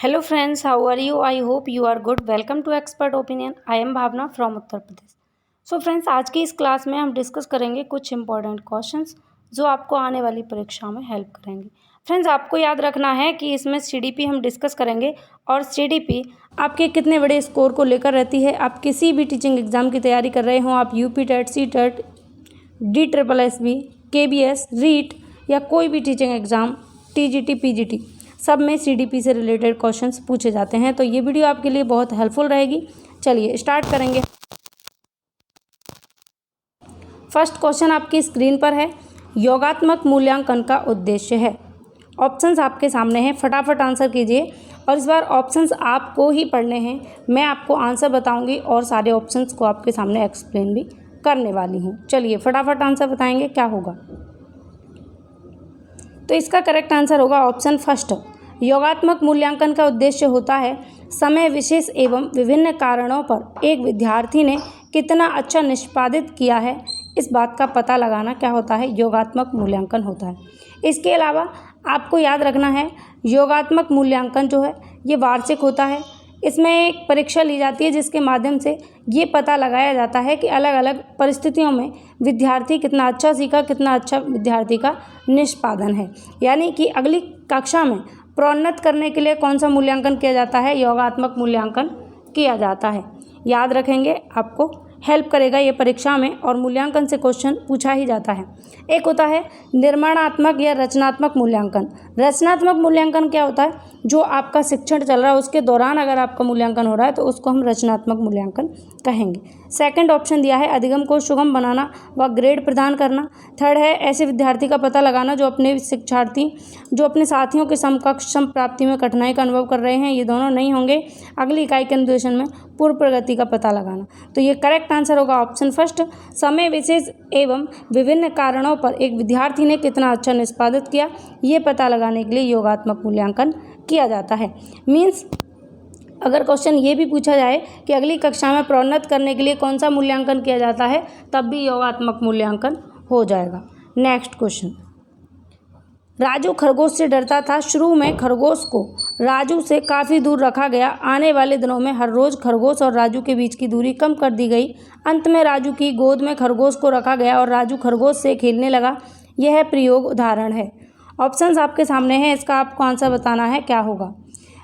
Hello friends, how are you? I hope you are good. Welcome to Expert Opinion. I am Bhavna from Uttar Pradesh. So friends, आज की इस class में हम discuss करेंगे कुछ इंपॉर्टेंट क्वेश्चंस जो आपको आने वाली परीक्षा में हेल्प करेंगे. फ्रेंड्स, आपको याद रखना है कि इसमें सीडीपी हम डिस्कस करेंगे और सीडीपी आपके कितने बड़े स्कोर को लेकर रहती है. आप किसी भी टीचिंग एग्जाम की तैयारी कर रहे हों, आप UP TET, C TET, DSSB, KBS, REET या कोई भी टीचिंग एग्ज़ाम, TGT, PGT, सब में सीडीपी से रिलेटेड क्वेश्चंस पूछे जाते हैं. तो ये वीडियो आपके लिए बहुत हेल्पफुल रहेगी. चलिए स्टार्ट करेंगे. फर्स्ट क्वेश्चन आपकी स्क्रीन पर है. योगात्मक मूल्यांकन का उद्देश्य है. ऑप्शंस आपके सामने हैं, फटाफट आंसर कीजिए. और इस बार ऑप्शंस आपको ही पढ़ने हैं, मैं आपको आंसर बताऊंगी और सारे ऑप्शंस को आपके सामने एक्सप्लेन भी करने वाली हूँ. चलिए फटाफट आंसर बताएंगे क्या होगा. तो इसका करेक्ट आंसर होगा ऑप्शन फर्स्ट. योगात्मक मूल्यांकन का उद्देश्य होता है समय विशेष एवं विभिन्न कारणों पर एक विद्यार्थी ने कितना अच्छा निष्पादित किया है, इस बात का पता लगाना क्या होता है, योगात्मक मूल्यांकन होता है. इसके अलावा आपको याद रखना है, योगात्मक मूल्यांकन जो है ये वार्षिक होता है. इसमें एक परीक्षा ली जाती है जिसके माध्यम से ये पता लगाया जाता है कि अलग अलग परिस्थितियों में विद्यार्थी कितना अच्छा सीखा, कितना अच्छा विद्यार्थी का निष्पादन है. यानी कि अगली कक्षा में प्रोन्नत करने के लिए कौन सा मूल्यांकन किया जाता है, योगात्मक मूल्यांकन किया जाता है. याद रखेंगे, आपको हेल्प करेगा ये परीक्षा में, और मूल्यांकन से क्वेश्चन पूछा ही जाता है. एक होता है निर्माणात्मक या रचनात्मक मूल्यांकन. रचनात्मक मूल्यांकन क्या होता है, जो आपका शिक्षण चल रहा है उसके दौरान अगर आपका मूल्यांकन हो रहा है तो उसको हम रचनात्मक मूल्यांकन कहेंगे. सेकंड ऑप्शन दिया है अधिगम को सुगम बनाना व ग्रेड प्रदान करना. थर्ड है ऐसे विद्यार्थी का पता लगाना जो अपने शिक्षार्थी जो अपने साथियों के समकक्ष सम प्राप्ति में कठिनाई का अनुभव कर रहे हैं. ये दोनों नहीं होंगे. अगली इकाई के अनुदेशन में पूर्व प्रगति का पता लगाना. तो ये करेक्ट आंसर होगा ऑप्शन फर्स्ट. समय विशेष एवं विभिन्न कारणों पर एक विद्यार्थी ने कितना अच्छा निष्पादित किया, ये पता लगाने के लिए योगात्मक मूल्यांकन किया जाता है. मीन्स अगर क्वेश्चन ये भी पूछा जाए कि अगली कक्षा में प्रोन्नत करने के लिए कौन सा मूल्यांकन किया जाता है, तब भी योगात्मक मूल्यांकन हो जाएगा. Next question. राजू खरगोश से डरता था. शुरू में खरगोश को राजू से काफ़ी दूर रखा गया. आने वाले दिनों में हर रोज़ खरगोश और राजू के बीच की दूरी कम कर दी गई. अंत में राजू की गोद में खरगोश को रखा गया और राजू खरगोश से खेलने लगा. यह प्रयोग उदाहरण है. ऑप्शंस आपके सामने हैं, इसका आपको आंसर बताना है क्या होगा.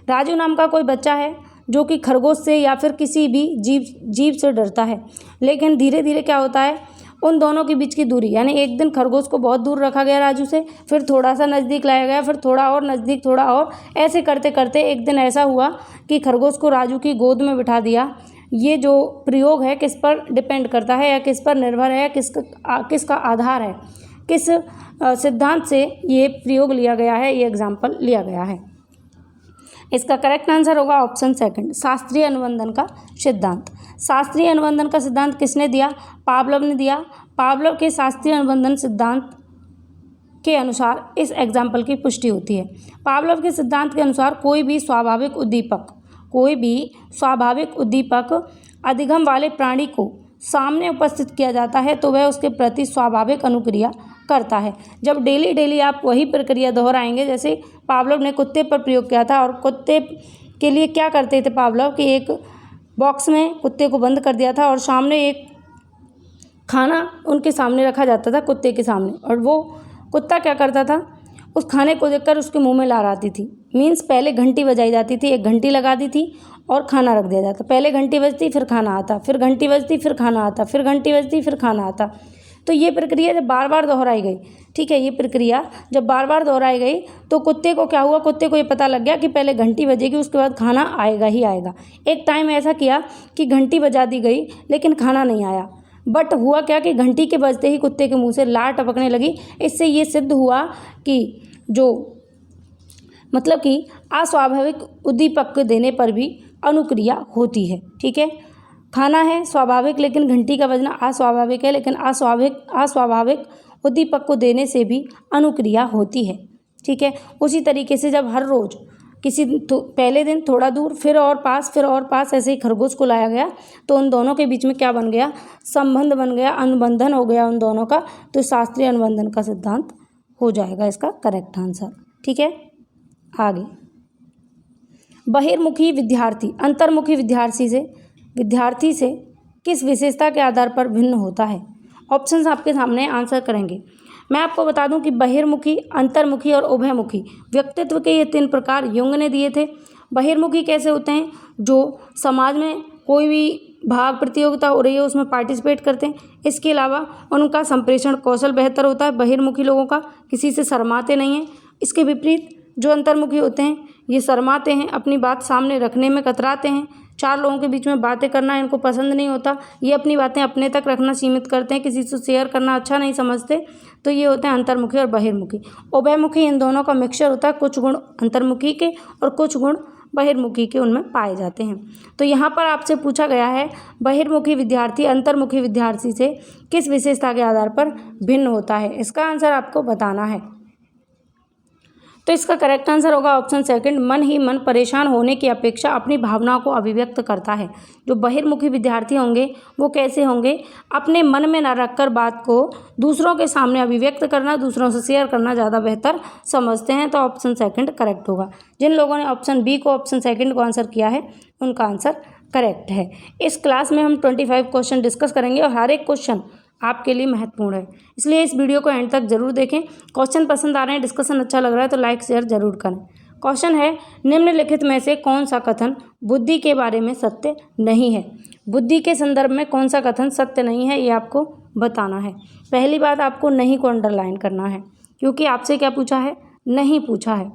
राजू नाम का कोई बच्चा है जो कि खरगोश से या फिर किसी भी जीव से डरता है, लेकिन धीरे धीरे क्या होता है, उन दोनों के बीच की दूरी, यानी एक दिन खरगोश को बहुत दूर रखा गया राजू से, फिर थोड़ा सा नज़दीक लाया गया, फिर थोड़ा और नज़दीक, थोड़ा और, ऐसे करते करते एक दिन ऐसा हुआ कि खरगोश को राजू की गोद में बिठा दिया. ये जो प्रयोग है किस पर डिपेंड करता है या किस पर निर्भर है, किसका आधार है, किस सिद्धांत से ये प्रयोग लिया गया है, ये एग्जाम्पल लिया गया है. इसका करेक्ट आंसर होगा ऑप्शन सेकंड, शास्त्रीय अनुबंधन का सिद्धांत. शास्त्रीय अनुबंधन का सिद्धांत किसने दिया, पावलोव ने दिया. पावलोव के शास्त्रीय अनुबंधन सिद्धांत के अनुसार इस एग्जाम्पल की पुष्टि होती है. पावलोव के सिद्धांत के अनुसार कोई भी स्वाभाविक उद्दीपक अधिगम वाले प्राणी को सामने उपस्थित किया जाता है तो वह उसके प्रति स्वाभाविक अनुक्रिया करता है. जब डेली डेली आप वही प्रक्रिया दोहराएंगे, जैसे पावलोव ने कुत्ते पर प्रयोग किया था, और कुत्ते के लिए क्या करते थे पावलोव कि एक बॉक्स में कुत्ते को बंद कर दिया था और सामने एक खाना उनके सामने रखा जाता था, कुत्ते के सामने, और वो कुत्ता क्या करता था, उस खाने को देखकर उसके मुंह में लार आती थी. मीन्स पहले घंटी बजाई जाती थी, एक घंटी लगा दी थी और खाना रख दिया जाता. पहले घंटी बजती फिर खाना आता, फिर घंटी बजती फिर खाना आता, फिर घंटी बजती फिर खाना आता. तो ये प्रक्रिया जब बार बार दोहराई गई, ठीक है, ये प्रक्रिया जब बार बार दोहराई गई तो कुत्ते को क्या हुआ, कुत्ते को ये पता लग गया कि पहले घंटी बजेगी उसके बाद खाना आएगा ही आएगा. एक टाइम ऐसा किया कि घंटी बजा दी गई लेकिन खाना नहीं आया. बट हुआ क्या कि घंटी के बजते ही कुत्ते के मुंह से लार टपकने लगी. इससे ये सिद्ध हुआ कि मतलब कि अस्वाभाविक उद्दीपक को देने पर भी अनुक्रिया होती है. ठीक है, खाना है स्वाभाविक लेकिन घंटी का बजना अस्वाभाविक है, लेकिन अस्वाभाविक उद्दीपक को देने से भी अनुक्रिया होती है. ठीक है, उसी तरीके से जब हर रोज़ पहले दिन थोड़ा दूर, फिर और पास, ऐसे ही खरगोश को लाया गया तो उन दोनों के बीच में क्या बन गया, संबंध बन गया, अनुबंधन हो गया उन दोनों का. तो शास्त्रीय अनुबंधन का सिद्धांत हो जाएगा इसका करेक्ट आंसर. ठीक है, आगे बहिर्मुखी विद्यार्थी अंतर्मुखी विद्यार्थी से किस विशेषता के आधार पर भिन्न होता है? ऑप्शंस आपके सामने आंसर करेंगे। मैं आपको बता दूं कि बहिर्मुखी, अंतर्मुखी और उभयमुखी व्यक्तित्व के ये 3 प्रकार युंग ने दिए थे। बहिर्मुखी कैसे होते हैं? जो समाज में कोई भी भाग प्रतियोगिता हो रही है उसमें पार्टिसिपेट करते हैं। इसके अलावा उनका संप्रेषण कौशल बेहतर होता है बहिर्मुखी लोगों का, किसी से शर्माते नहीं हैं। इसके विपरीत जो अंतर्मुखी होते हैं ये शर्माते हैं, अपनी बात सामने रखने में कतराते हैं, 4 लोगों के बीच में बातें करना इनको पसंद नहीं होता, ये अपनी बातें अपने तक रखना सीमित करते हैं, किसी से शेयर करना अच्छा नहीं समझते। तो ये होते हैं अंतर्मुखी और बहिर्मुखी। उभयमुखी इन दोनों का मिक्सचर होता है, कुछ गुण अंतर्मुखी के और कुछ गुण बहिर्मुखी के उनमें पाए जाते हैं। तो यहाँ पर आपसे पूछा गया है बहिर्मुखी विद्यार्थी अंतर्मुखी विद्यार्थी से किस विशेषता के आधार पर भिन्न होता है? इसका आंसर आपको बताना है। तो इसका करेक्ट आंसर होगा ऑप्शन सेकंड, मन ही मन परेशान होने की अपेक्षा अपनी भावनाओं को अभिव्यक्त करता है। जो बहिर्मुखी विद्यार्थी होंगे वो कैसे होंगे? अपने मन में न रखकर बात को दूसरों के सामने अभिव्यक्त करना, दूसरों से शेयर करना ज़्यादा बेहतर समझते हैं। तो ऑप्शन सेकंड करेक्ट होगा। जिन लोगों ने ऑप्शन बी को, ऑप्शन सेकंड को आंसर किया है उनका आंसर करेक्ट है। इस क्लास में हम 25 क्वेश्चन डिस्कस करेंगे और हर एक क्वेश्चन आपके लिए महत्वपूर्ण है, इसलिए इस वीडियो को एंड तक जरूर देखें। क्वेश्चन पसंद आ रहे हैं, डिस्कशन अच्छा लग रहा है तो लाइक शेयर जरूर करें। क्वेश्चन है, निम्नलिखित में से कौन सा कथन बुद्धि के बारे में सत्य नहीं है? बुद्धि के संदर्भ में कौन सा कथन सत्य नहीं है ये आपको बताना है। पहली बात, आपको नहीं को अंडरलाइन करना है क्योंकि आपसे क्या पूछा है? नहीं पूछा है।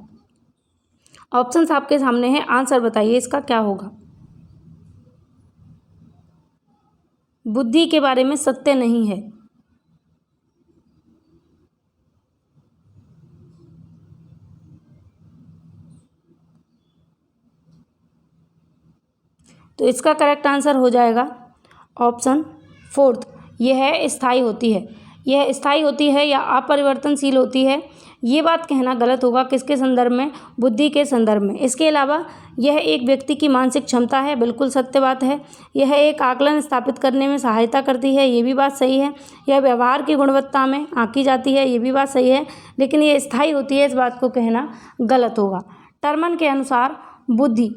ऑप्शंस आपके सामने है, आंसर बताइए इसका क्या होगा। बुद्धि के बारे में सत्य नहीं है। तो इसका करेक्ट आंसर हो जाएगा ऑप्शन फोर्थ, यह है स्थायी होती है। यह स्थायी होती है या अपरिवर्तनशील होती है, ये बात कहना गलत होगा। किसके संदर्भ में? बुद्धि के संदर्भ में। इसके अलावा यह एक व्यक्ति की मानसिक क्षमता है, बिल्कुल सत्य बात है। यह एक आकलन स्थापित करने में सहायता करती है, ये भी बात सही है। यह व्यवहार की गुणवत्ता में आंकी जाती है, ये भी बात सही है। लेकिन ये स्थायी होती है, इस बात को कहना गलत होगा। टर्मन के अनुसार बुद्धि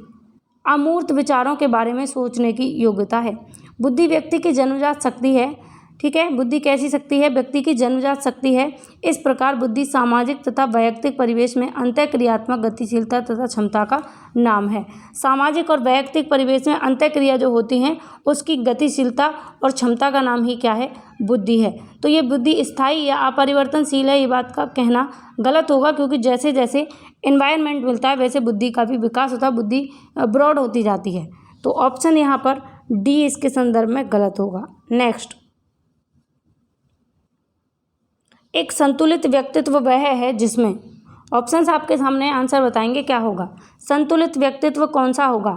अमूर्त विचारों के बारे में सोचने की योग्यता है। बुद्धि व्यक्ति की जन्मजात शक्ति है। ठीक है, बुद्धि कैसी शक्ति है? व्यक्ति की जन्मजात शक्ति है। इस प्रकार बुद्धि सामाजिक तथा वैयक्तिक परिवेश में अंतःक्रियात्मक गतिशीलता तथा क्षमता का नाम है। सामाजिक और वैयक्तिक परिवेश में अंतःक्रिया जो होती हैं उसकी गतिशीलता और क्षमता का नाम ही क्या है? बुद्धि है। तो ये बुद्धि स्थायी या अपरिवर्तनशील है, ये बात का कहना गलत होगा क्योंकि जैसे जैसे एनवायरनमेंट मिलता है वैसे बुद्धि का भी विकास होता है, बुद्धि ब्रॉड होती जाती है। तो ऑप्शन यहाँ पर डी इसके संदर्भ में गलत होगा। नेक्स्ट, एक संतुलित व्यक्तित्व वह है जिसमें, ऑप्शंस आपके सामने, आंसर बताएंगे क्या होगा। संतुलित व्यक्तित्व कौन सा होगा?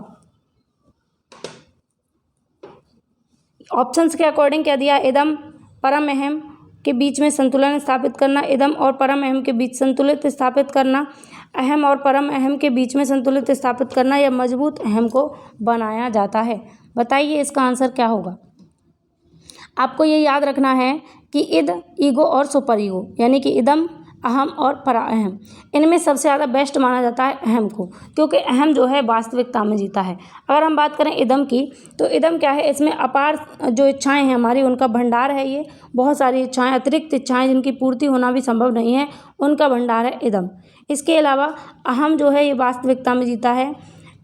ऑप्शंस के अकॉर्डिंग क्या दिया? इदम परम अहम के बीच में संतुलन स्थापित करना, इदम और परम अहम के बीच संतुलित स्थापित करना, अहम और परम अहम के बीच में संतुलित स्थापित करना, या मजबूत अहम को बनाया जाता है। बताइए इसका आंसर क्या होगा। आपको ये याद रखना है कि इद, ईगो और सुपर ईगो, यानी कि इदम, अहम और परा अहम, इनमें सबसे ज़्यादा बेस्ट माना जाता है अहम को, क्योंकि अहम जो है वास्तविकता में जीता है। अगर हम बात करें इदम की, तो इदम क्या है? इसमें अपार जो इच्छाएं हैं हमारी, उनका भंडार है। ये बहुत सारी इच्छाएं, अतिरिक्त इच्छाएं जिनकी पूर्ति होना भी संभव नहीं है, उनका भंडार है इदम। इसके अलावा अहम जो है ये वास्तविकता में जीता है।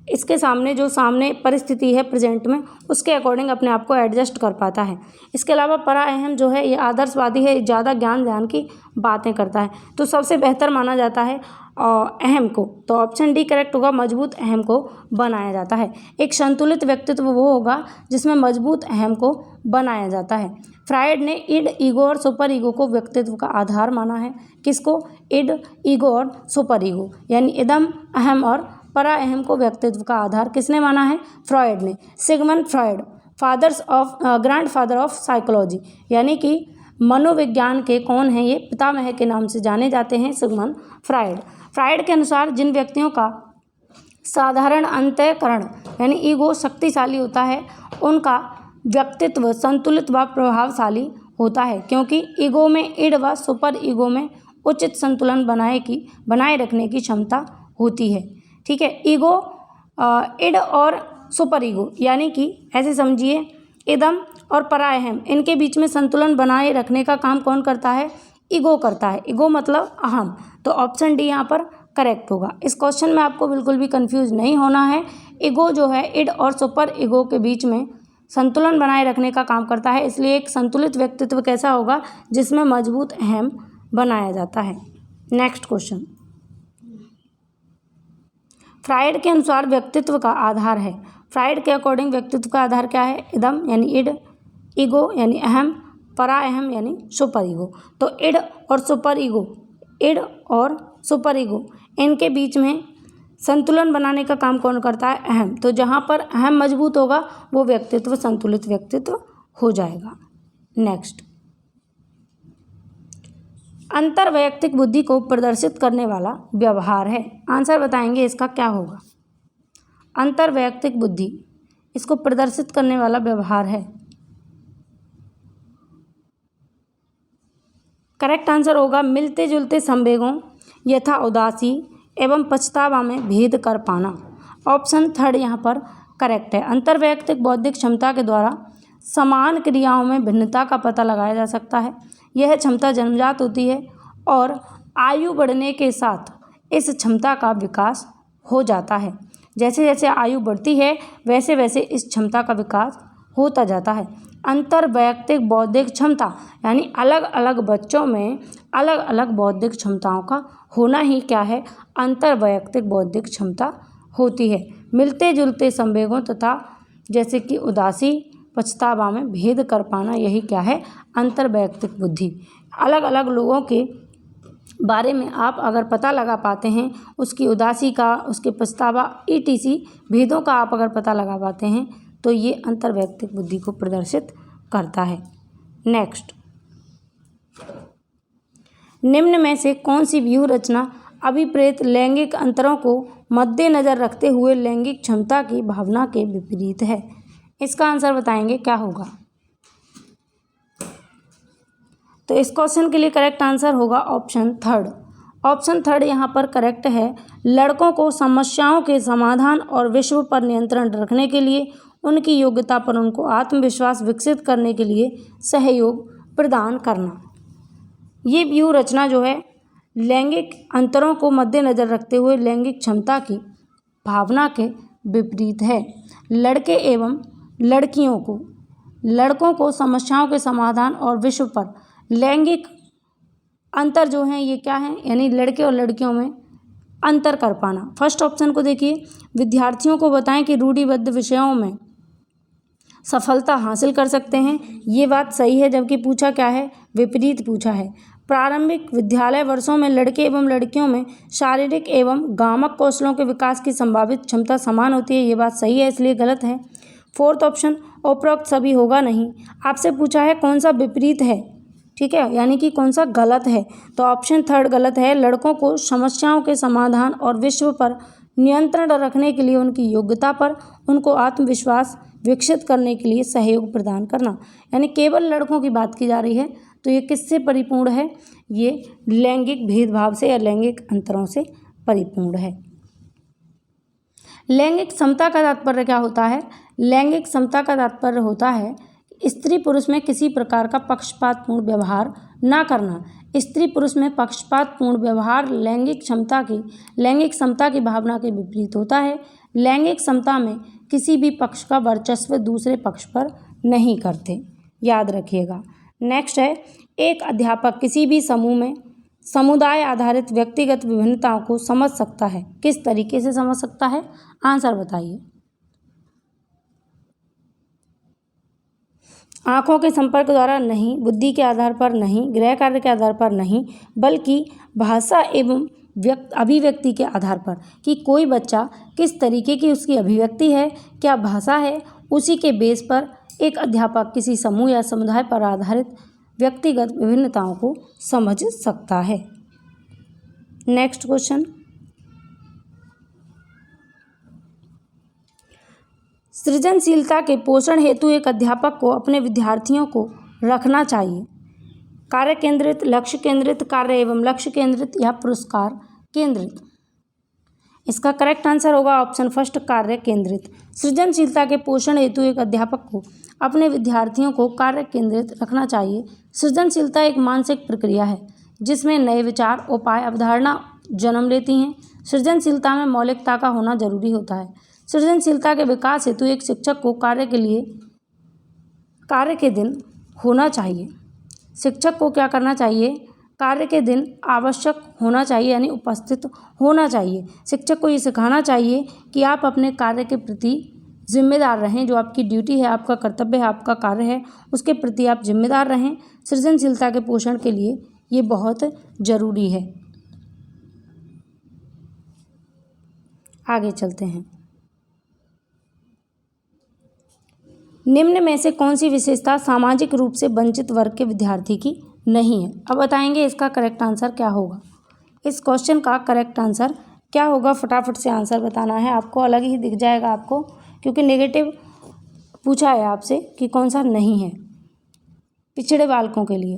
इसके सामने जो सामने परिस्थिति है प्रेजेंट में, उसके अकॉर्डिंग अपने आप को एडजस्ट कर पाता है। इसके अलावा परा अहम जो है ये आदर्शवादी है, ज़्यादा ज्ञान की बातें करता है, तो सबसे बेहतर माना जाता है अहम को। तो ऑप्शन डी करेक्ट होगा, मजबूत अहम को बनाया जाता है। एक संतुलित व्यक्तित्व वो होगा जिसमें मजबूत अहम को बनाया जाता है। फ्रायड ने इड, ईगो और सुपर ईगो को व्यक्तित्व का आधार माना है। किसको? इड, ईगो और सुपर ईगो, यानी इदम, अहम और परा अहम को व्यक्तित्व का आधार किसने माना है? फ्रॉयड ने। Sigmund Freud, grandfather of psychology, यानी कि मनोविज्ञान के कौन हैं? ये पितामह के नाम से जाने जाते हैं, सिगमंड फ्रॉयड। फ्रॉयड के अनुसार जिन व्यक्तियों का साधारण अंतःकरण यानी ईगो शक्तिशाली होता है, उनका व्यक्तित्व संतुलित व प्रभावशाली होता है, क्योंकि ईगो में इड व सुपर ईगो में उचित संतुलन बनाए रखने की क्षमता होती है। ठीक है, ईगो इड और सुपर ईगो, यानी कि ऐसे समझिए इदम और पराअहम, इनके बीच में संतुलन बनाए रखने का काम कौन करता है? ईगो करता है। ईगो मतलब अहम। तो ऑप्शन डी यहाँ पर करेक्ट होगा। इस क्वेश्चन में आपको बिल्कुल भी कंफ्यूज नहीं होना है। ईगो जो है इड और सुपर ईगो के बीच में संतुलन बनाए रखने का काम करता है, इसलिए एक संतुलित व्यक्तित्व कैसा होगा? जिसमें मजबूत अहम बनाया जाता है। नेक्स्ट क्वेश्चन, फ्राइड के अनुसार व्यक्तित्व का आधार है। फ्राइड के अकॉर्डिंग व्यक्तित्व का आधार क्या है? इदम यानी इड, ईगो यानी अहम, पराअहम यानी सुपर ईगो। तो इड और सुपर ईगो इनके बीच में संतुलन बनाने का काम कौन करता है? अहम। तो जहाँ पर अहम मजबूत होगा वो व्यक्तित्व संतुलित व्यक्तित्व हो जाएगा। नेक्स्ट, अंतर्वैयक्तिक बुद्धि को प्रदर्शित करने वाला व्यवहार है। आंसर बताएंगे इसका क्या होगा? अंतर्वैयक्तिक बुद्धि, इसको प्रदर्शित करने वाला व्यवहार है। करेक्ट आंसर होगा मिलते जुलते संवेगों यथा उदासी एवं पछतावा में भेद कर पाना। ऑप्शन थर्ड यहाँ पर करेक्ट है। अंतर्वैयक्तिक बौद्धिक क्षमता के द्वारा समान क्रियाओं में भिन्नता का पता लगाया जा सकता है। यह क्षमता जन्मजात होती है और आयु बढ़ने के साथ इस क्षमता का विकास हो जाता है। जैसे जैसे आयु बढ़ती है वैसे वैसे इस क्षमता का विकास होता जाता है। अंतर्वैयक्तिक बौद्धिक क्षमता यानी अलग अलग बच्चों में अलग अलग बौद्धिक क्षमताओं का होना ही क्या है? अंतर्वैयक्तिक बौद्धिक क्षमता होती है। मिलते जुलते संवेगों तथा जैसे कि उदासी पछतावा में भेद कर पाना, यही क्या है? अंतर्वैयक्तिक बुद्धि। अलग अलग लोगों के बारे में आप अगर पता लगा पाते हैं, उसकी उदासी का, उसके पछतावा ETC भेदों का आप अगर पता लगा पाते हैं तो ये अंतर्वैयक्तिक बुद्धि को प्रदर्शित करता है। नेक्स्ट, निम्न में से कौन सी व्यूह रचना अभिप्रेत लैंगिक अंतरों को मद्देनजर रखते हुए लैंगिक क्षमता की भावना के विपरीत है? इसका आंसर बताएंगे क्या होगा? तो इस क्वेश्चन के लिए करेक्ट आंसर होगा ऑप्शन थर्ड। ऑप्शन थर्ड यहाँ पर करेक्ट है। लड़कों को समस्याओं के समाधान और विश्व पर नियंत्रण रखने के लिए, उनकी योग्यता पर उनको आत्मविश्वास विकसित करने के लिए सहयोग प्रदान करना। ये व्यू रचना जो है लैंगिक अंतरों को मद्देनजर रखते हुए लैंगिक क्षमता की भावना के विपरीत है। लड़के एवं लड़कों को समस्याओं के समाधान और विश्व पर लैंगिक अंतर जो है ये क्या है? यानी लड़के और लड़कियों में अंतर कर पाना। फर्स्ट ऑप्शन को देखिए, विद्यार्थियों को बताएं कि रूढ़िबद्ध विषयों में सफलता हासिल कर सकते हैं। ये बात सही है, जबकि पूछा क्या है? विपरीत पूछा है। प्रारंभिक विद्यालय वर्षों में लड़के एवं लड़कियों में शारीरिक एवं गामक कौशलों के विकास की संभावित क्षमता समान होती है। ये बात सही है, इसलिए गलत है। फोर्थ ऑप्शन उपरोक्त सभी होगा नहीं। आपसे पूछा है कौन सा विपरीत है, ठीक है, यानी कि कौन सा गलत है। तो ऑप्शन थर्ड गलत है। लड़कों को समस्याओं के समाधान और विश्व पर नियंत्रण रखने के लिए उनकी योग्यता पर उनको आत्मविश्वास विकसित करने के लिए सहयोग प्रदान करना, यानी केवल लड़कों की बात की जा रही है। तो ये किससे परिपूर्ण है? ये लैंगिक भेदभाव से या लैंगिक अंतरों से परिपूर्ण है। लैंगिक समता का तात्पर्य क्या होता है? लैंगिक समता का तात्पर्य होता है स्त्री पुरुष में किसी प्रकार का पक्षपातपूर्ण व्यवहार ना करना। स्त्री पुरुष में पक्षपातपूर्ण व्यवहार लैंगिक समता की भावना के विपरीत होता है। लैंगिक समता में किसी भी पक्ष का वर्चस्व दूसरे पक्ष पर नहीं करते, याद रखिएगा। नेक्स्ट है, एक अध्यापक किसी भी समूह में समुदाय आधारित व्यक्तिगत विभिन्नताओं को समझ सकता है। किस तरीके से समझ सकता है? आंसर बताइए। आँखों के संपर्क द्वारा नहीं, बुद्धि के आधार पर नहीं, गृह कार्य के आधार पर नहीं, बल्कि भाषा एवं अभिव्यक्ति के आधार पर कि कोई बच्चा किस तरीके की उसकी अभिव्यक्ति है, क्या भाषा है, उसी के बेस पर एक अध्यापक किसी समूह या समुदाय पर आधारित व्यक्तिगत विभिन्नताओं को समझ सकता है। नेक्स्ट क्वेश्चन, सृजनशीलता के पोषण हेतु एक अध्यापक को अपने विद्यार्थियों को रखना चाहिए कार्य केंद्रित, लक्ष्य केंद्रित, कार्य एवं लक्ष्य केंद्रित या पुरस्कार केंद्रित। इसका करेक्ट आंसर होगा ऑप्शन फर्स्ट, कार्य केंद्रित। सृजनशीलता के पोषण हेतु एक अध्यापक को अपने विद्यार्थियों को कार्य केंद्रित रखना चाहिए। सृजनशीलता एक मानसिक प्रक्रिया है जिसमें नए विचार, उपाय, अवधारणा जन्म लेती हैं। सृजनशीलता में मौलिकता का होना जरूरी होता है। सृजनशीलता के विकास हेतु एक शिक्षक को कार्य के दिन होना चाहिए। शिक्षक को क्या करना चाहिए? कार्य के दिन आवश्यक होना चाहिए, यानी उपस्थित होना चाहिए। शिक्षक को ये सिखाना चाहिए कि आप अपने कार्य के प्रति जिम्मेदार रहें। जो आपकी ड्यूटी है, आपका कर्तव्य है, आपका कार्य है, उसके प्रति आप जिम्मेदार रहें। सृजनशीलता के पोषण के लिए ये बहुत ज़रूरी है। आगे चलते हैं। निम्न में से कौन सी विशेषता सामाजिक रूप से वंचित वर्ग के विद्यार्थी की नहीं है? अब बताएंगे इसका करेक्ट आंसर क्या होगा। इस क्वेश्चन का करेक्ट आंसर क्या होगा, फटाफट से आंसर बताना है आपको। अलग ही दिख जाएगा आपको, क्योंकि नेगेटिव पूछा है आपसे कि कौन सा नहीं है पिछड़े बालकों के लिए।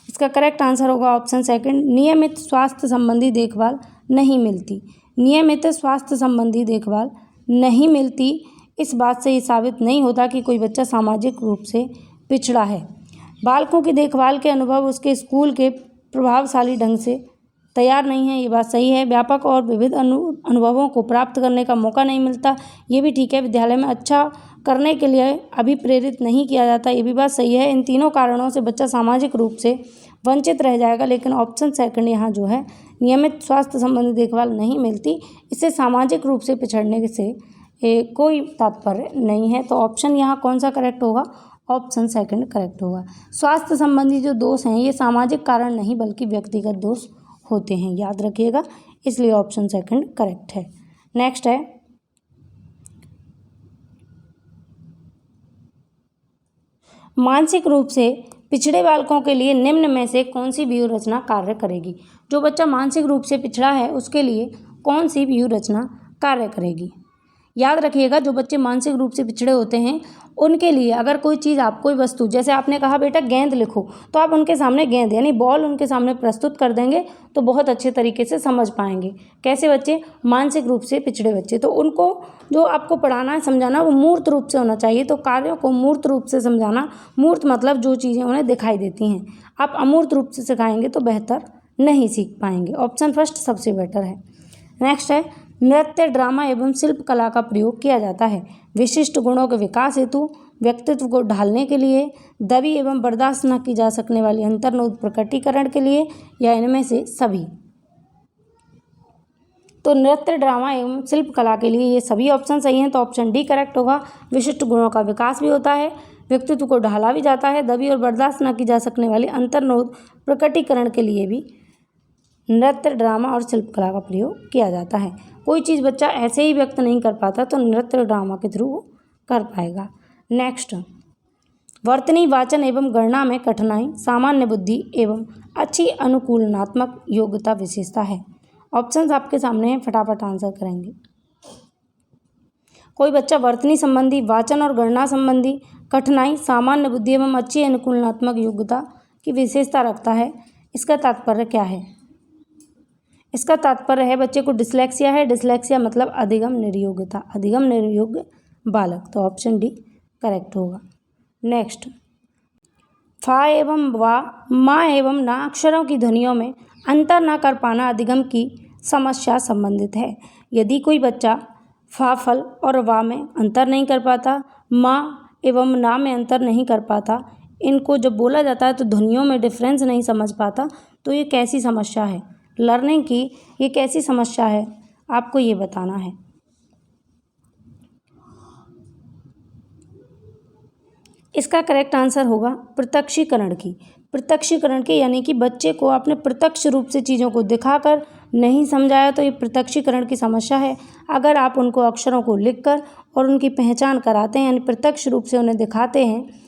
इसका करेक्ट आंसर होगा ऑप्शन सेकंड, नियमित स्वास्थ्य संबंधी देखभाल नहीं मिलती। नियमित स्वास्थ्य संबंधी देखभाल नहीं मिलती, इस बात से ये साबित नहीं होता कि कोई बच्चा सामाजिक रूप से पिछड़ा है। बालकों की देखभाल के अनुभव उसके स्कूल के प्रभावशाली ढंग से तैयार नहीं है, ये बात सही है। व्यापक और विविध अनुभवों को प्राप्त करने का मौका नहीं मिलता, ये भी ठीक है। विद्यालय में अच्छा करने के लिए अभी प्रेरित नहीं किया जाता, ये भी बात सही है। इन तीनों कारणों से बच्चा सामाजिक रूप से वंचित रह जाएगा। लेकिन ऑप्शन सेकंड यहाँ जो है, नियमित स्वास्थ्य संबंधी देखभाल नहीं मिलती, इससे सामाजिक रूप से पिछड़ने से कोई तात्पर्य नहीं है। तो ऑप्शन यहाँ कौन सा करेक्ट होगा? ऑप्शन सेकंड करेक्ट होगा। स्वास्थ्य संबंधी जो दोष हैं ये सामाजिक कारण नहीं बल्कि व्यक्तिगत दोष होते हैं, याद रखिएगा। इसलिए ऑप्शन सेकंड करेक्ट है। नेक्स्ट है, मानसिक रूप से पिछड़े बालकों के लिए निम्न में से कौन सी व्यूह रचना कार्य करेगी? जो बच्चा मानसिक रूप से पिछड़ा है उसके लिए कौन सी व्यूह रचना कार्य करेगी? याद रखिएगा, जो बच्चे मानसिक रूप से पिछड़े होते हैं उनके लिए अगर कोई चीज़, आप कोई वस्तु, जैसे आपने कहा बेटा गेंद लिखो, तो आप उनके सामने गेंद यानी बॉल उनके सामने प्रस्तुत कर देंगे तो बहुत अच्छे तरीके से समझ पाएंगे। कैसे बच्चे? मानसिक रूप से पिछड़े बच्चे। तो उनको जो आपको पढ़ाना है, समझाना, वो मूर्त रूप से होना चाहिए। तो कार्यों को मूर्त रूप से समझाना, मूर्त मतलब जो चीज़ें उन्हें दिखाई देती हैं। आप अमूर्त रूप से सिखाएंगे तो बेहतर नहीं सीख पाएंगे। ऑप्शन फर्स्ट सबसे बेटर है। नेक्स्ट है, नृत्य, ड्रामा एवं शिल्प कला का प्रयोग किया जाता है विशिष्ट गुणों के विकास हेतु, व्यक्तित्व को ढालने के लिए, दबी एवं बर्दाश्त न की जा सकने वाली अंतर्निहित प्रकटीकरण के लिए, या इनमें से सभी। तो नृत्य, ड्रामा एवं शिल्प कला के लिए ये सभी ऑप्शन सही हैं। तो ऑप्शन डी करेक्ट होगा। विशिष्ट गुणों का विकास भी होता है, व्यक्तित्व को ढाला भी जाता है, दबी और बर्दाश्त न की जा सकने वाली अंतर्निहित प्रकटीकरण के लिए भी नृत्य, ड्रामा और शिल्प कला का प्रयोग किया जाता है। कोई चीज़ बच्चा ऐसे ही व्यक्त नहीं कर पाता तो नृत्य और ड्रामा के थ्रू वो कर पाएगा। नेक्स्ट, वर्तनी, वाचन एवं गणना में कठिनाई सामान्य बुद्धि एवं अच्छी अनुकूलनात्मक योग्यता विशेषता है। ऑप्शंस आपके सामने हैं, फटाफट आंसर करेंगे। कोई बच्चा वर्तनी संबंधी, वाचन और गणना संबंधी कठिनाई, सामान्य बुद्धि एवं अच्छी अनुकूलनात्मक योग्यता की विशेषता रखता है, इसका तात्पर्य क्या है? इसका तात्पर्य है बच्चे को डिसलेक्सिया है। डिसलेक्सिया मतलब अधिगम निर्योग्यता, अधिगम निर्योग्य बालक। तो ऑप्शन डी करेक्ट होगा। नेक्स्ट, फा एवं वा, मा एवं ना अक्षरों की ध्वनियों में अंतर न कर पाना अधिगम की समस्या संबंधित है। यदि कोई बच्चा फा, फल और वा में अंतर नहीं कर पाता, मा एवं ना में अंतर नहीं कर पाता, इनको जब बोला जाता है तो ध्वनियों में डिफरेंस नहीं समझ पाता, तो ये कैसी समस्या है? लर्निंग की ये कैसी समस्या है, आपको ये बताना है। इसका करेक्ट आंसर होगा प्रत्यक्षीकरण की। प्रत्यक्षीकरण की यानी कि बच्चे को आपने प्रत्यक्ष रूप से चीज़ों को दिखाकर नहीं समझाया तो ये प्रत्यक्षीकरण की समस्या है। अगर आप उनको अक्षरों को लिखकर और उनकी पहचान कराते हैं, यानी प्रत्यक्ष रूप से उन्हें दिखाते हैं,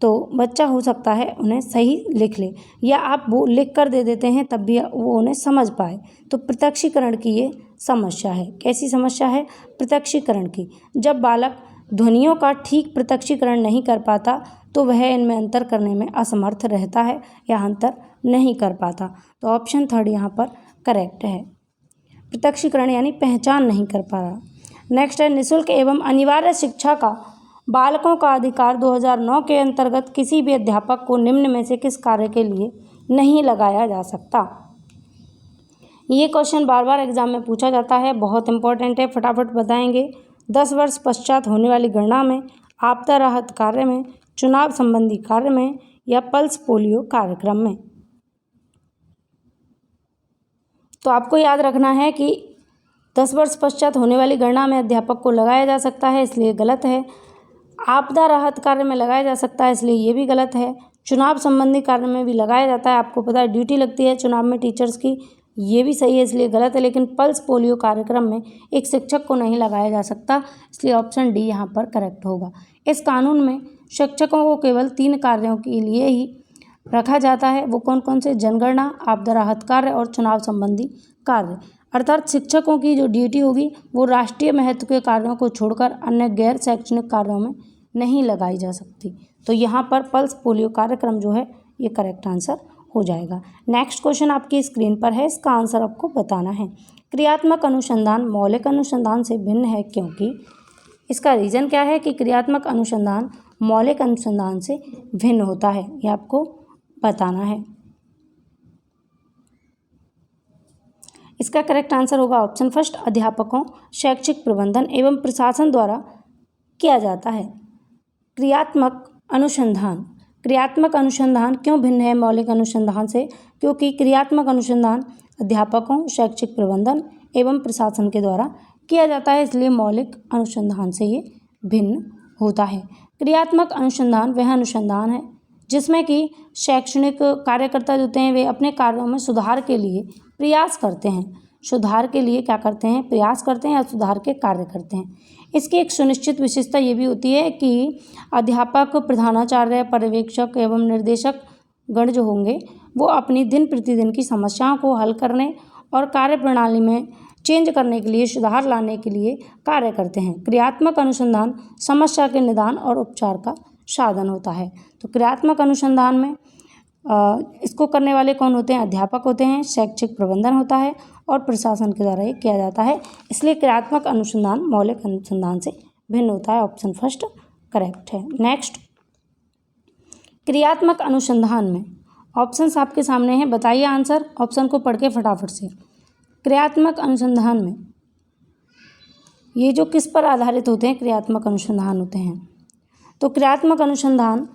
तो बच्चा हो सकता है उन्हें सही लिख ले, या आप वो लिख कर दे देते हैं तब भी वो उन्हें समझ पाए। तो प्रत्यक्षीकरण की ये समस्या है। कैसी समस्या है? प्रत्यक्षीकरण की। जब बालक ध्वनियों का ठीक प्रत्यक्षीकरण नहीं कर पाता तो वह इनमें अंतर करने में असमर्थ रहता है या अंतर नहीं कर पाता। तो ऑप्शन थर्ड यहाँ पर करेक्ट है। प्रत्यक्षीकरण यानी पहचान नहीं कर पा रहा। नेक्स्ट है निःशुल्क एवं अनिवार्य शिक्षा का बालकों का अधिकार 2009 के अंतर्गत किसी भी अध्यापक को निम्न में से किस कार्य के लिए नहीं लगाया जा सकता। ये क्वेश्चन बार बार एग्जाम में पूछा जाता है, बहुत इंपॉर्टेंट है, फटाफट बताएंगे। 10 वर्ष पश्चात होने वाली गणना में, आपदा राहत कार्य में, चुनाव संबंधी कार्य में या पल्स पोलियो कार्यक्रम में। तो आपको याद रखना है कि 10 वर्ष पश्चात होने वाली गणना में अध्यापक को लगाया जा सकता है, इसलिए गलत है। आपदा राहत कार्य में लगाया जा सकता है, इसलिए ये भी गलत है। चुनाव संबंधी कार्य में भी लगाया जाता है, आपको पता है ड्यूटी लगती है चुनाव में टीचर्स की, ये भी सही है, इसलिए गलत है। लेकिन पल्स पोलियो कार्यक्रम में एक शिक्षक को नहीं लगाया जा सकता, इसलिए ऑप्शन डी यहाँ पर करेक्ट होगा। इस कानून में शिक्षकों को केवल 3 कार्यों के लिए ही रखा जाता है, वो कौन कौन से? जनगणना, आपदा राहत कार्य और चुनाव संबंधी कार्य। अर्थात शिक्षकों की जो ड्यूटी होगी वो राष्ट्रीय महत्व के कार्यों को छोड़कर अन्य गैर शैक्षणिक कार्यों में नहीं लगाई जा सकती। तो यहाँ पर पल्स पोलियो कार्यक्रम जो है ये करेक्ट आंसर हो जाएगा। नेक्स्ट क्वेश्चन आपकी स्क्रीन पर है, इसका आंसर आपको बताना है। क्रियात्मक अनुसंधान मौलिक अनुसंधान से भिन्न है क्योंकि। इसका रीज़न क्या है कि क्रियात्मक अनुसंधान मौलिक अनुसंधान से भिन्न होता है, ये आपको बताना है। इसका करेक्ट आंसर होगा ऑप्शन फर्स्ट, अध्यापकों, शैक्षिक प्रबंधन एवं प्रशासन द्वारा किया जाता है। क्रियात्मक अनुसंधान, क्रियात्मक अनुसंधान क्यों भिन्न है मौलिक अनुसंधान से? क्योंकि क्रियात्मक अनुसंधान अध्यापकों, शैक्षिक प्रबंधन एवं प्रशासन के द्वारा किया जाता है, इसलिए मौलिक अनुसंधान से ये भिन्न होता है। क्रियात्मक अनुसंधान वह अनुसंधान है जिसमें कि शैक्षणिक कार्यकर्ता जो होते हैं वे अपने कार्यों में सुधार के लिए प्रयास करते हैं, सुधार के लिए क्या करते हैं? प्रयास करते हैं या सुधार के कार्य करते हैं। इसकी एक सुनिश्चित विशेषता ये भी होती है कि अध्यापक, प्रधानाचार्य, पर्यवेक्षक एवं निर्देशक गण जो होंगे वो अपनी दिन प्रतिदिन की समस्याओं को हल करने और कार्य प्रणाली में चेंज करने के लिए, सुधार लाने के लिए कार्य करते हैं। क्रियात्मक अनुसंधान समस्या के निदान और उपचार का साधन होता है। तो क्रियात्मक अनुसंधान में इसको करने वाले कौन होते हैं? अध्यापक होते हैं, शैक्षिक प्रबंधन होता है और प्रशासन के द्वारा ये किया जाता है, इसलिए क्रियात्मक अनुसंधान मौलिक अनुसंधान से भिन्न होता है। ऑप्शन फर्स्ट करेक्ट है। नेक्स्ट, क्रियात्मक अनुसंधान में ऑप्शंस आपके सामने हैं, बताइए आंसर, ऑप्शन को पढ़ के फटाफट से। क्रियात्मक अनुसंधान में ये जो किस पर आधारित होते हैं? क्रियात्मक अनुसंधान होते हैं। तो क्रियात्मक अनुसंधान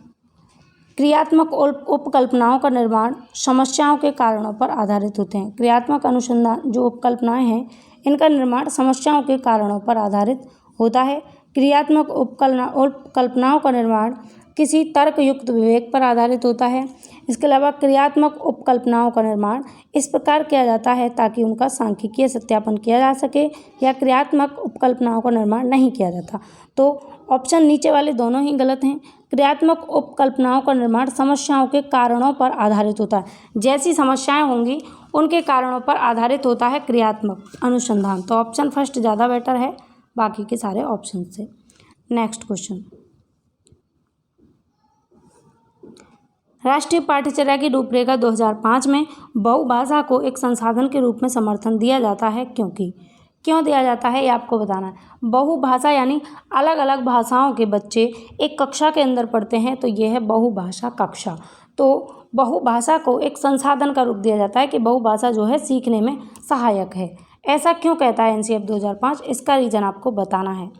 क्रियात्मक उपकल्पनाओं का निर्माण समस्याओं के कारणों पर आधारित होते हैं। क्रियात्मक अनुसंधान जो उपकल्पनाएं हैं इनका निर्माण समस्याओं के कारणों पर आधारित होता है। क्रियात्मक उपकल्पनाओं का निर्माण किसी तर्कयुक्त विवेक पर आधारित होता है। इसके अलावा क्रियात्मक उपकल्पनाओं का निर्माण इस प्रकार किया जाता है ताकि उनका सांख्यिकीय सत्यापन किया जा सके, या क्रियात्मक उपकल्पनाओं का निर्माण नहीं किया जाता। तो ऑप्शन नीचे वाले दोनों ही गलत हैं। क्रियात्मक उपकल्पनाओं का निर्माण समस्याओं के कारणों पर आधारित होता है, जैसी समस्याएं होंगी उनके कारणों पर आधारित होता है क्रियात्मक अनुसंधान। तो ऑप्शन फर्स्ट ज़्यादा बेटर है बाकी के सारे ऑप्शन से। नेक्स्ट क्वेश्चन, राष्ट्रीय पाठ्यचर्या की रूपरेखा 2005 में बहुभाषा को एक संसाधन के रूप में समर्थन दिया जाता है क्योंकि। क्यों दिया जाता है ये आपको बताना है। बहुभाषा यानी अलग अलग भाषाओं के बच्चे एक कक्षा के अंदर पढ़ते हैं, तो ये है बहुभाषा कक्षा। तो बहुभाषा को एक संसाधन का रूप दिया जाता है कि बहुभाषा जो है सीखने में सहायक है। ऐसा क्यों कहता है एनसीएफ 2005? इसका रीज़न आपको बताना है।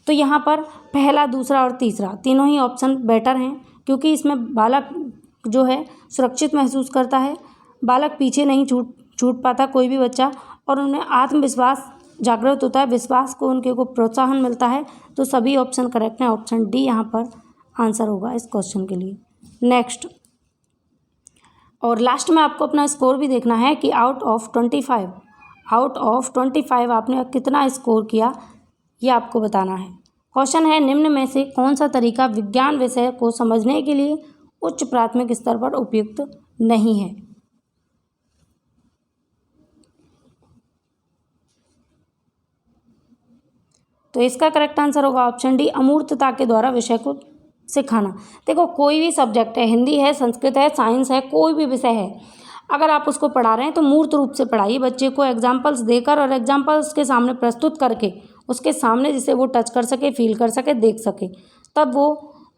तो यहाँ पर पहला, दूसरा और तीसरा तीनों ही ऑप्शन बेटर हैं, क्योंकि इसमें बालक जो है सुरक्षित महसूस करता है, बालक पीछे नहीं छूट पाता कोई भी बच्चा, और उन्हें आत्मविश्वास जागृत होता है, विश्वास को उनके को प्रोत्साहन मिलता है। तो सभी ऑप्शन करेक्ट हैं, ऑप्शन डी यहाँ पर आंसर होगा इस क्वेश्चन के लिए। नेक्स्ट, और लास्ट में आपको अपना स्कोर भी देखना है कि आउट ऑफ 25 आपने कितना स्कोर किया ये आपको बताना है। क्वेश्चन है, निम्न में से कौन सा तरीका विज्ञान विषय को समझने के लिए उच्च प्राथमिक स्तर पर उपयुक्त नहीं है? तो इसका करेक्ट आंसर होगा ऑप्शन डी, अमूर्तता के द्वारा विषय को सिखाना। देखो, कोई भी सब्जेक्ट है, हिंदी है, संस्कृत है, साइंस है, कोई भी विषय है, अगर आप उसको पढ़ा रहे हैं तो मूर्त रूप से पढ़ाइए, बच्चे को एग्जाम्पल्स देकर और एग्जाम्पल्स के सामने प्रस्तुत करके, उसके सामने जिसे वो टच कर सके, फील कर सके, देख सके, तब वो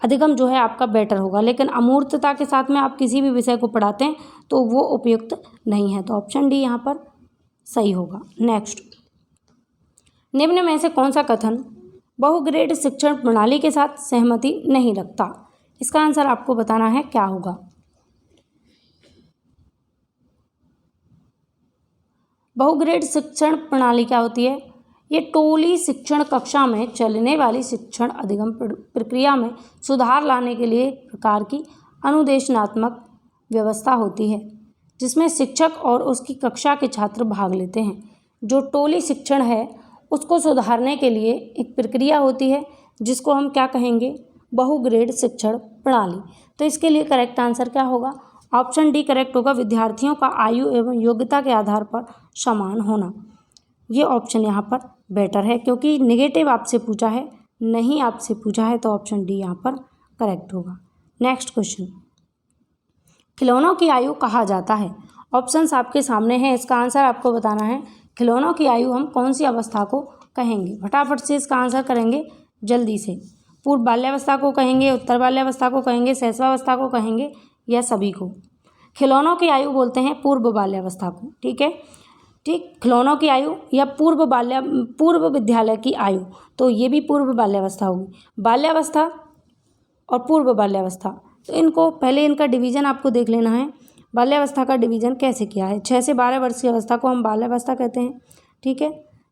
अधिगम जो है आपका बेटर होगा। लेकिन अमूर्तता के साथ में आप किसी भी विषय को पढ़ाते हैं तो वो उपयुक्त नहीं है। तो ऑप्शन डी यहाँ पर सही होगा। नेक्स्ट, निम्न में से कौन सा कथन बहुग्रेड शिक्षण प्रणाली के साथ सहमति नहीं रखता? इसका आंसर आपको बताना है क्या होगा। बहुग्रेड शिक्षण प्रणाली क्या होती है? ये टोली शिक्षण कक्षा में चलने वाली शिक्षण अधिगम प्रक्रिया में सुधार लाने के लिए एक प्रकार की अनुदेशनात्मक व्यवस्था होती है जिसमें शिक्षक और उसकी कक्षा के छात्र भाग लेते हैं। जो टोली शिक्षण है उसको सुधारने के लिए एक प्रक्रिया होती है जिसको हम क्या कहेंगे? बहुग्रेड शिक्षण प्रणाली। तो इसके लिए करेक्ट आंसर क्या होगा? ऑप्शन डी करेक्ट होगा, विद्यार्थियों का आयु एवं योग्यता के आधार पर समान होना। ये ऑप्शन यहाँ पर बेटर है क्योंकि नेगेटिव आपसे पूछा है, नहीं आपसे पूछा है, तो ऑप्शन डी यहाँ पर करेक्ट होगा। नेक्स्ट क्वेश्चन, खिलौनों की आयु कहा जाता है? ऑप्शंस आपके सामने हैं, इसका आंसर आपको बताना है। खिलौनों की आयु हम कौन सी अवस्था को कहेंगे? फटाफट से इसका आंसर करेंगे जल्दी से। पूर्व बाल्यावस्था को कहेंगे, उत्तर बाल्यावस्था को कहेंगे, शैशवावस्था को कहेंगे, या सभी को? खिलौनों की आयु बोलते हैं पूर्व बाल्यावस्था को। ठीक है, ठीक, खिलौनों की आयु या पूर्व विद्यालय की आयु, तो ये भी पूर्व बाल्यावस्था होगी। बाल्यावस्था और पूर्व बाल्यावस्था, तो इनको पहले इनका डिवीज़न आपको देख लेना है। बाल्यावस्था का डिवीज़न कैसे किया है? 6 से 12 वर्ष की अवस्था को हम बाल्यावस्था कहते हैं। ठीक है,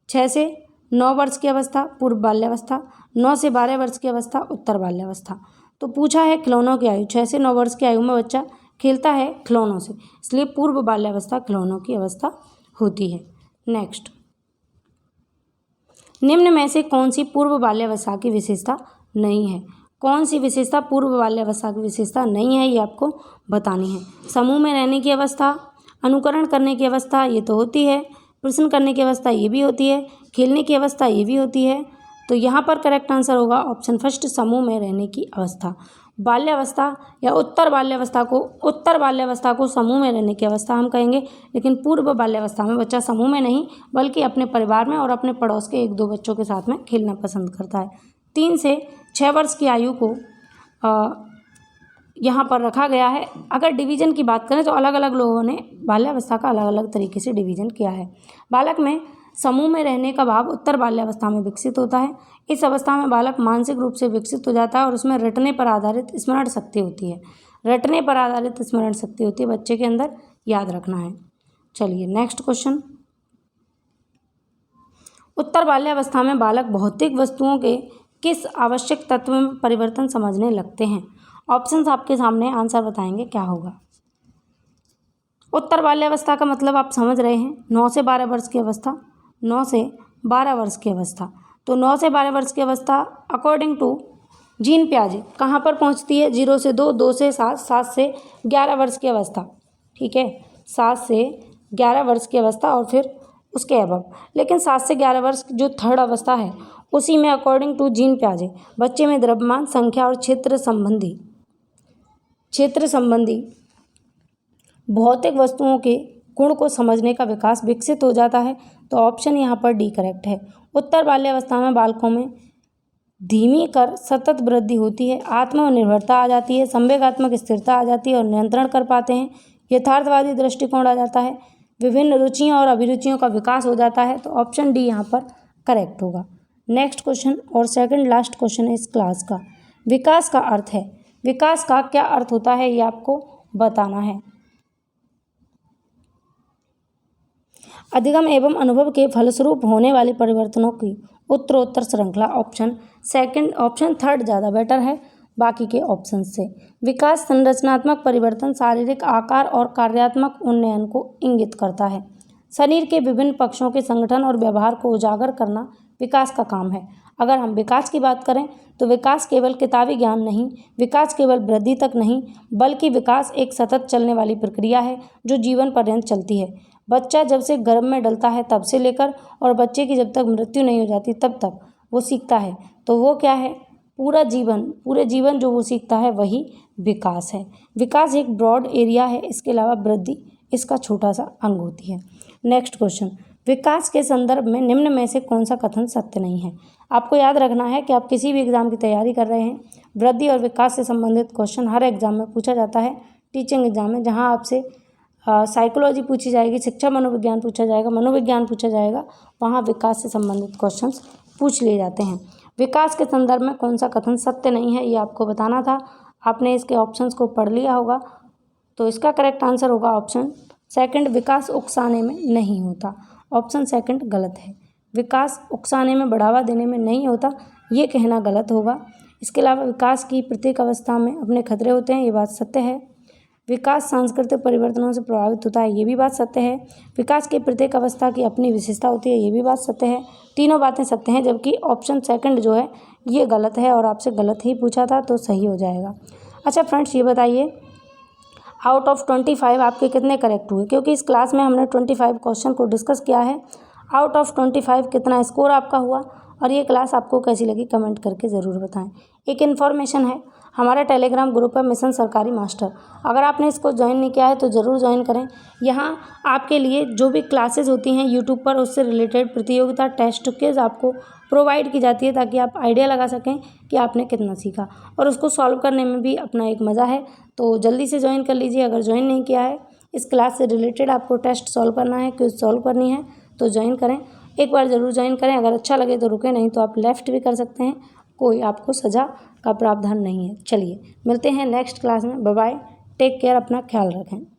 6 से 9 वर्ष की अवस्था पूर्व बाल्यावस्था, 9 से 12 वर्ष की अवस्था उत्तर बाल्यावस्था। तो पूछा है खिलौनों की आयु, 6 से 9 वर्ष की आयु में बच्चा खेलता है खिलौनों से, इसलिए पूर्व बाल्यावस्था खिलौनों की अवस्था होती है। नेक्स्ट, निम्न में से कौन सी पूर्व बाल्यावस्था की विशेषता नहीं है? कौन सी विशेषता पूर्व बाल्यावस्था की विशेषता नहीं है, ये आपको बतानी है। समूह में रहने की अवस्था, अनुकरण करने की अवस्था, ये तो होती है। प्रश्न करने की अवस्था, ये भी होती है। खेलने की अवस्था, ये भी होती है। तो यहाँ पर करेक्ट आंसर होगा ऑप्शन फर्स्ट, समूह में रहने की अवस्था। बाल्यावस्था या उत्तर बाल्यावस्था को समूह में रहने की अवस्था हम कहेंगे, लेकिन पूर्व बाल्यावस्था में बच्चा समूह में नहीं बल्कि अपने परिवार में और अपने पड़ोस के 1-2 बच्चों के साथ में खेलना पसंद करता है। 3 से 6 वर्ष की आयु को यहाँ पर रखा गया है। अगर डिवीज़न की बात करें तो अलग अलग लोगों ने बाल्यावस्था का अलग अलग तरीके से डिवीज़न किया है। बालक में समूह में रहने का भाव उत्तर बाल्यावस्था में विकसित होता है। इस अवस्था में बालक मानसिक रूप से विकसित हो जाता है और उसमें रटने पर आधारित स्मरण शक्ति होती है। रटने पर आधारित स्मरण शक्ति होती है बच्चे के अंदर, याद रखना है। चलिए नेक्स्ट क्वेश्चन, उत्तर बाल्यावस्था में बालक भौतिक वस्तुओं के किस आवश्यक तत्व में परिवर्तन समझने लगते हैं? ऑप्शंस आपके सामने, आंसर बताएंगे क्या होगा। उत्तर बाल्यावस्था का मतलब आप समझ रहे हैं, 9 से 12 वर्ष की अवस्था, 9 से 12 वर्ष की अवस्था। तो 9 से 12 वर्ष की अवस्था अकॉर्डिंग टू जीन पियाजे कहाँ पर पहुँचती है? 0 से 2, 2 से 7, 7 से 11 वर्ष की अवस्था। ठीक है, 7 से 11 वर्ष की अवस्था और फिर उसके अबव। लेकिन 7 से 11 वर्ष जो थर्ड अवस्था है उसी में अकॉर्डिंग टू जीन पियाजे बच्चे में द्रव्यमान, संख्या और क्षेत्र संबंधी भौतिक वस्तुओं के गुण को समझने का विकास विकसित हो जाता है। तो ऑप्शन यहाँ पर डी करेक्ट है। उत्तर बाल्यावस्था में बालकों में धीमी कर सतत वृद्धि होती है, आत्मनिर्भरता आ जाती है, संवेगात्मक स्थिरता आ जाती है और नियंत्रण कर पाते हैं, यथार्थवादी दृष्टिकोण आ जाता है, विभिन्न रुचियों और अभिरुचियों का विकास हो जाता है। तो ऑप्शन डी यहाँ पर करेक्ट होगा। नेक्स्ट क्वेश्चन और सेकंड लास्ट क्वेश्चन है इस क्लास का, विकास का अर्थ है। विकास का क्या अर्थ होता है ये आपको बताना है। अधिगम एवं अनुभव के फलस्वरूप होने वाले परिवर्तनों की उत्तरोत्तर श्रृंखला। ऑप्शन थर्ड ज़्यादा बेटर है बाकी के ऑप्शन से। विकास संरचनात्मक परिवर्तन, शारीरिक आकार और कार्यात्मक उन्नयन को इंगित करता है। शरीर के विभिन्न पक्षों के संगठन और व्यवहार को उजागर करना विकास का काम है। अगर हम विकास की बात करें तो विकास केवल किताबी ज्ञान नहीं, विकास केवल वृद्धि तक नहीं, बल्कि विकास एक सतत चलने वाली प्रक्रिया है जो जीवन पर्यंत चलती है। बच्चा जब से गर्भ में डलता है तब से लेकर और बच्चे की जब तक मृत्यु नहीं हो जाती तब तक वो सीखता है। तो वो क्या है? पूरे जीवन जो वो सीखता है वही विकास है। विकास एक ब्रॉड एरिया है, इसके अलावा वृद्धि इसका छोटा सा अंग होती है। नेक्स्ट क्वेश्चन, विकास के संदर्भ में निम्न में से कौन सा कथन सत्य नहीं है। आपको याद रखना है कि आप किसी भी एग्जाम की तैयारी कर रहे हैं, वृद्धि और विकास से संबंधित क्वेश्चन हर एग्जाम में पूछा जाता है। टीचिंग एग्जाम में जहाँ आपसे साइकोलॉजी पूछी जाएगी, शिक्षा मनोविज्ञान पूछा जाएगा, मनोविज्ञान पूछा जाएगा, वहाँ विकास से संबंधित क्वेश्चंस पूछ लिए जाते हैं। विकास के संदर्भ में कौन सा कथन सत्य नहीं है, ये आपको बताना था। आपने इसके ऑप्शंस को पढ़ लिया होगा, तो इसका करेक्ट आंसर होगा ऑप्शन सेकंड, विकास उकसाने में नहीं होता। ऑप्शन सेकंड गलत है। विकास उकसाने में, बढ़ावा देने में नहीं होता, ये कहना गलत होगा। इसके अलावा विकास की प्रत्येक अवस्था में अपने खतरे होते हैं, ये बात सत्य है। विकास सांस्कृतिक परिवर्तनों से प्रभावित होता है, ये भी बात सत्य है। विकास की प्रत्येक अवस्था की अपनी विशेषता होती है, ये भी बात सत्य है। तीनों बातें सत्य हैं, जबकि ऑप्शन सेकंड जो है ये गलत है और आपसे गलत ही पूछा था, तो सही हो जाएगा। अच्छा फ्रेंड्स, ये बताइए आउट ऑफ 25 आपके कितने करेक्ट हुए, क्योंकि इस क्लास में हमने 25 क्वेश्चन को डिस्कस किया है। आउट ऑफ 25 कितना स्कोर आपका हुआ और ये क्लास आपको कैसी लगी कमेंट करके ज़रूर बताएं। एक इन्फॉर्मेशन है, हमारा टेलीग्राम ग्रुप है मिशन सरकारी मास्टर, अगर आपने इसको ज्वाइन नहीं किया है तो ज़रूर ज्वाइन करें। यहाँ आपके लिए जो भी क्लासेस होती हैं यूट्यूब पर, उससे रिलेटेड प्रतियोगिता टेस्ट क्विज़ आपको प्रोवाइड की जाती है, ताकि आप आइडिया लगा सकें कि आपने कितना सीखा, और उसको सॉल्व करने में भी अपना एक मज़ा है। तो जल्दी से ज्वाइन कर लीजिए अगर ज्वाइन नहीं किया है। इस क्लास से रिलेटेड आपको टेस्ट सॉल्व करना है, क्विज़ सॉल्व करनी है, तो ज्वाइन करें, एक बार ज़रूर ज्वाइन करें। अगर अच्छा लगे तो रुकें, नहीं तो आप लेफ़्ट भी कर सकते हैं, कोई आपको सज़ा का प्रावधान नहीं है। चलिए मिलते हैं नेक्स्ट क्लास में, बाय बाय, टेक केयर, अपना ख्याल रखें।